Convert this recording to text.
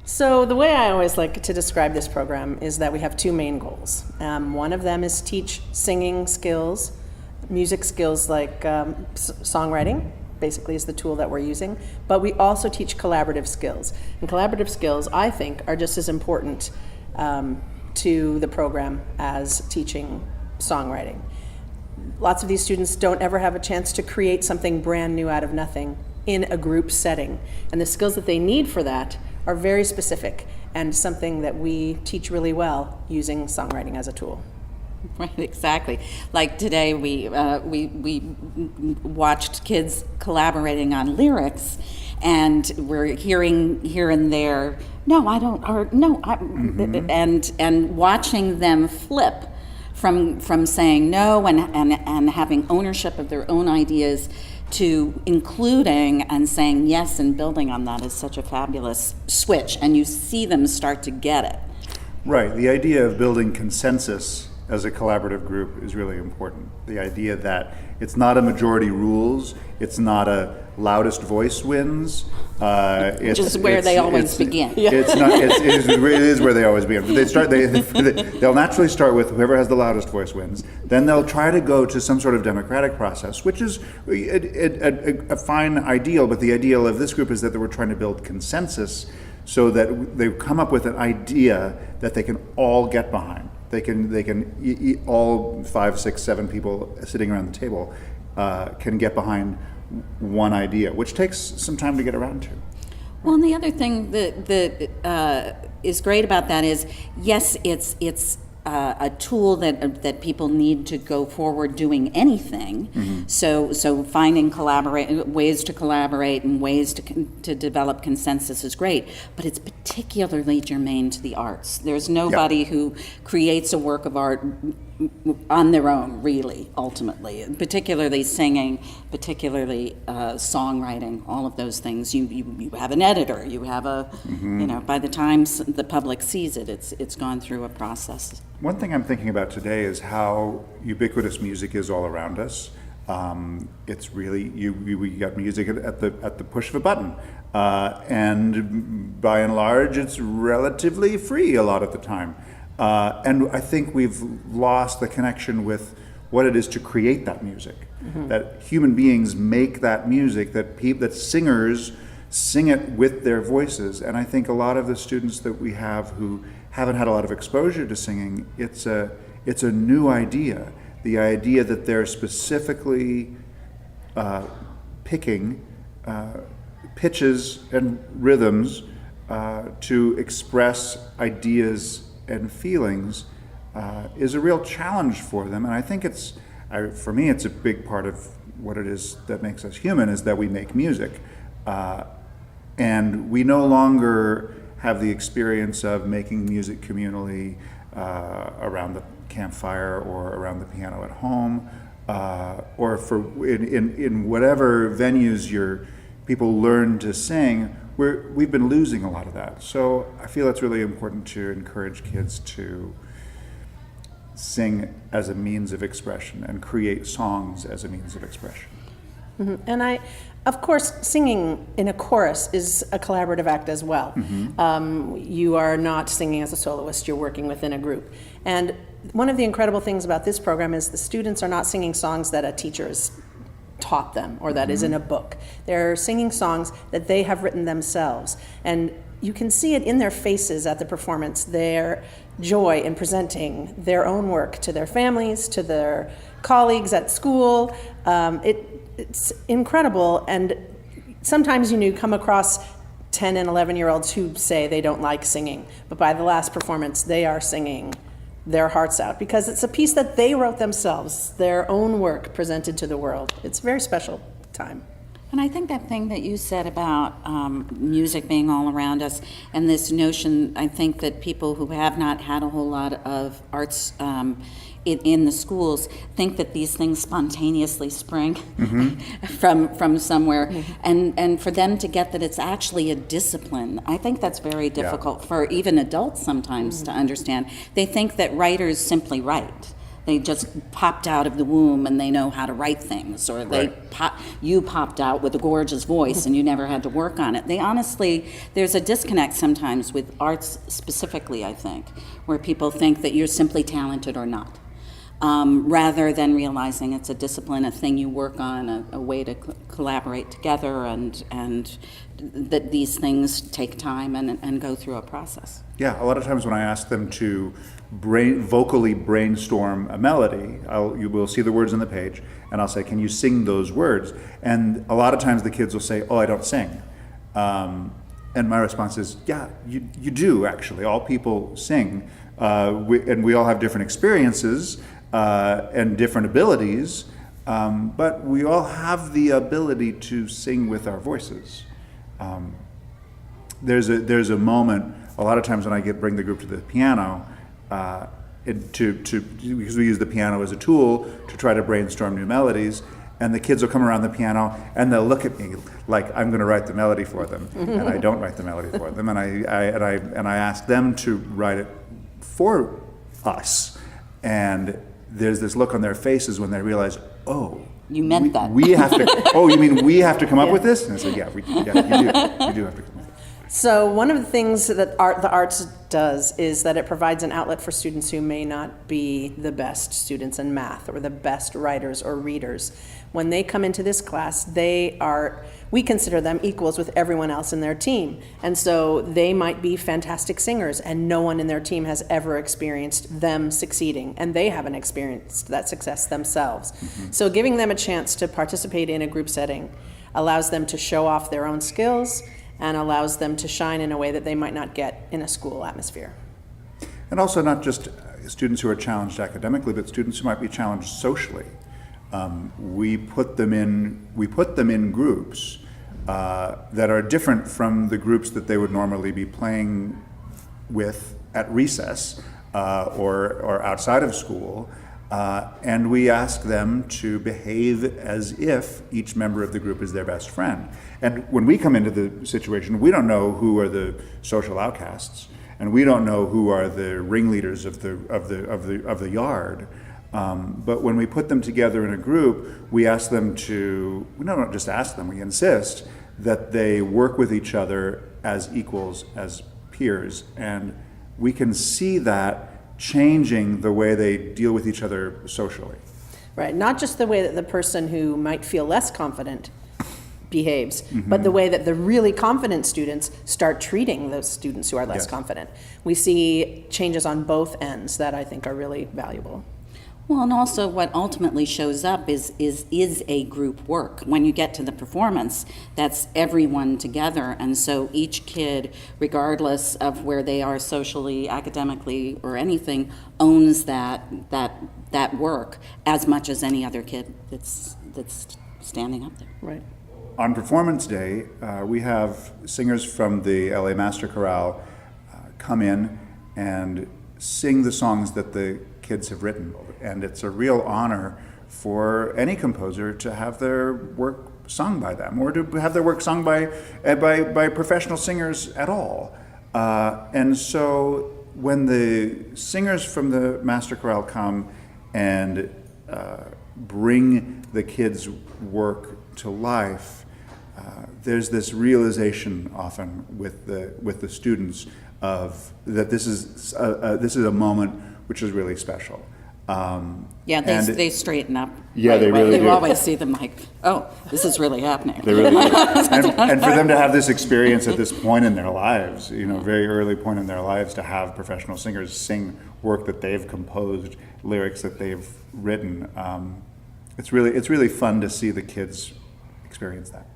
So the way I always like to describe this program is that we have two main goals. One of them is teach singing skills, music skills like songwriting, basically is the tool that we're using, but we also teach collaborative skills. And collaborative skills, I think, are just as important to the program as teaching songwriting. Lots of these students don't ever have a chance to create something brand new out of nothing in a group setting. And the skills that they need for that are very specific and something that we teach really well using songwriting as a tool. Right, exactly. Like today, we watched kids collaborating on lyrics, and we're hearing here and there, no, I don't, or no, and watching them flip from saying no and having ownership of their own ideas to including and saying yes and building on that is such a fabulous switch, and you see them start to get it. Right. The idea of building consensus as a collaborative group is really important. The idea that it's not a majority rules, it's not a loudest voice wins. Which is where they always begin. It is where they always begin. They'll naturally start with whoever has the loudest voice wins. Then they'll try to go to some sort of democratic process, which is a fine ideal, but the ideal of this group is that we're trying to build consensus so that they come up with an idea that they can all get behind. They can all 5, 6, 7 people sitting around the table can get behind one idea, which takes some time to get around to. Well, and the other thing that is great about that is, yes, it's a tool that people need to go forward doing anything. Mm-hmm. So finding ways to collaborate and ways to develop consensus is great, but it's particularly germane to the arts. There's nobody who creates a work of art on their own, really, ultimately, particularly singing, particularly songwriting, all of those things. You have an editor, you have a, by the time the public sees it, it's gone through a process. One thing I'm thinking about today is how ubiquitous music is all around us. It's really, we got music at the push of a button. And by and large, it's relatively free a lot of the time. And I think we've lost the connection with what it is to create that music. Mm-hmm. That human beings make that music, that singers sing it with their voices. And I think a lot of the students that we have who haven't had a lot of exposure to singing, it's a new idea. The idea that they're specifically picking pitches and rhythms to express ideas and feelings is a real challenge for them. And I think for me, it's a big part of what it is that makes us human, is that we make music. And we no longer have the experience of making music communally around the campfire or around the piano at home, or in whatever venues people learn to sing. We've been losing a lot of that. So I feel it's really important to encourage kids to sing as a means of expression and create songs as a means of expression. Mm-hmm. And of course, singing in a chorus is a collaborative act as well. Mm-hmm. You are not singing as a soloist, you're working within a group. And one of the incredible things about this program is the students are not singing songs that a teacher has taught them or that is in a book. They're singing songs that they have written themselves. And you can see it in their faces at the performance, their joy in presenting their own work to their families, to their colleagues at school. It's incredible. And sometimes you come across 10 and 11-year-olds who say they don't like singing, but by the last performance, they are singing their hearts out because it's a piece that they wrote themselves, their own work presented to the world. It's a very special time. And I think that thing that you said about music being all around us and this notion, I think that people who have not had a whole lot of arts in the schools think that these things spontaneously spring from somewhere. Mm-hmm. And for them to get that it's actually a discipline, I think that's very difficult for even adults sometimes to understand. They think that writers simply write, they just popped out of the womb and they know how to write things, or you popped out with a gorgeous voice and you never had to work on it. They honestly, there's a disconnect sometimes with arts specifically, I think, where people think that you're simply talented or not. Rather than realizing it's a discipline, a thing you work on, a way to collaborate together, and that these things take time and go through a process. Yeah, a lot of times when I ask them to vocally brainstorm a melody, you will see the words on the page, and I'll say, can you sing those words? And a lot of times the kids will say, oh, I don't sing. And my response is, yeah, you do, actually. All people sing, and we all have different experiences and different abilities, but we all have the ability to sing with our voices. There's a moment a lot of times when I bring the group to the piano, because we use the piano as a tool to try to brainstorm new melodies, and the kids will come around the piano and they'll look at me like I'm going to write the melody for them, and I don't write the melody for them, and I ask them to write it for us, and there's this look on their faces when they realize, oh, you meant that. We have to. Oh, you mean we have to come up with this? And I said, yeah, you do. You do have to come up with it. So one of the things that the arts does is that it provides an outlet for students who may not be the best students in math or the best writers or readers. When they come into this class, we consider them equals with everyone else in their team. And so they might be fantastic singers, and no one in their team has ever experienced them succeeding, and they haven't experienced that success themselves. Mm-hmm. So giving them a chance to participate in a group setting allows them to show off their own skills and allows them to shine in a way that they might not get in a school atmosphere. And also not just students who are challenged academically, but students who might be challenged socially. We put them in groups that are different from the groups that they would normally be playing with at recess or outside of school. And we ask them to behave as if each member of the group is their best friend. And when we come into the situation, we don't know who are the social outcasts, and we don't know who are the ringleaders of the yard. But when we put them together in a group, we ask them to. We don't just ask them; we insist that they work with each other as equals, as peers, and we can see that changing the way they deal with each other socially. Right, not just the way that the person who might feel less confident behaves, but the way that the really confident students start treating those students who are less confident. We see changes on both ends that I think are really valuable. Well, and also what ultimately shows up is a group work. When you get to the performance, that's everyone together, and so each kid, regardless of where they are socially, academically, or anything, owns that work as much as any other kid that's standing up there. Right. On performance day, we have singers from the LA Master Chorale come in and sing the songs that the kids have written. And it's a real honor for any composer to have their work sung by them, or to have their work sung by professional singers at all. And so when the singers from the Master Chorale come and bring the kids' work to life, there's this realization often with the students of that this is a moment which is really special. They straighten up. Yeah, right they away. really do. You always see them like, oh, this is really happening. They really do. And for them to have this experience at this point in their lives, very early point in their lives, to have professional singers sing work that they've composed, lyrics that they've written, it's really fun to see the kids experience that.